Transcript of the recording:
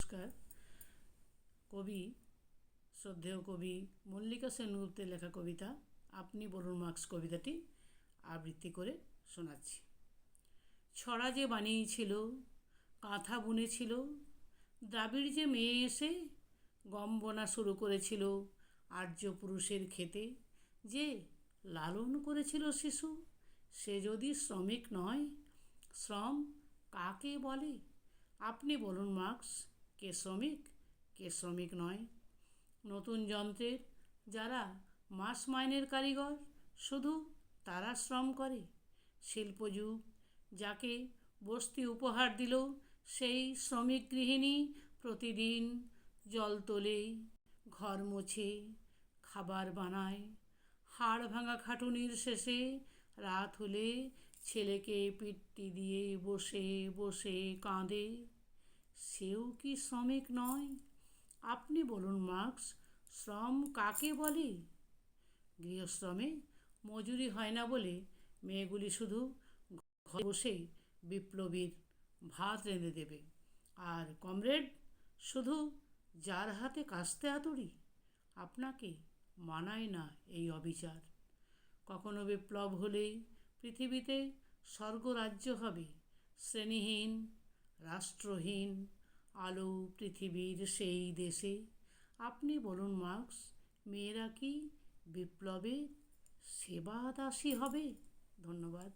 নমস্কার। কবি শ্রদ্ধেয় কবি মল্লিকা সেনগুপ্তের লেখা কবিতা আপনি বলুন মার্কস কবিতাটি আবৃত্তি করে শোনাচ্ছি। ছড়া যে বানিয়েছিল, কাঁথা বুনেছিল, দ্রাবিড় যে মেয়ে এসে গম বোনা শুরু করেছিল, আর্য পুরুষের খেতে যে লালন করেছিল শিশু, সে যদি শ্রমিক নয়, শ্রম কাকে বলে? আপনি বলুন মার্কস, কে শ্রমিক, কে শ্রমিক নয়? নতুন যন্ত্রের যারা মাস মাইনের কারিগর, শুধু তারা শ্রম করে। শিল্পযুগ যাকে বস্তি উপহার দিল, সেই শ্রমিক গৃহিণী প্রতিদিন জল তোলে, ঘর মোছে, খাবার বানায়। হাড় ভাঙা খাটুনির শেষে রাত হলে ছেলেকে পিঠটি দিয়ে বসে বসে কাঁদে। সেও কি শ্রমিক নয়? আপনি বলুন মার্কস, শ্রম কাকে বলে? গৃহশ্রমে মজুরি হয় না বলে মেয়েগুলি শুধু ঘরে বসে বিপ্লবীর ভাত রেঁধে দেবে, আর কমরেড শুধু যার হাতে কাস্তে হাতুড়ি। আপনাকে মানায় না এই অবিচার। কখনো বিপ্লব হলেই পৃথিবীতে স্বর্গরাজ্য হবে, শ্রেণীহীন, রাষ্ট্রহীন, আলো পৃথিবীর সেই দেশে। আপনি বলুন মার্কস, মেয়েরা কি বিপ্লবে সেবা দাসী হবে? ধন্যবাদ।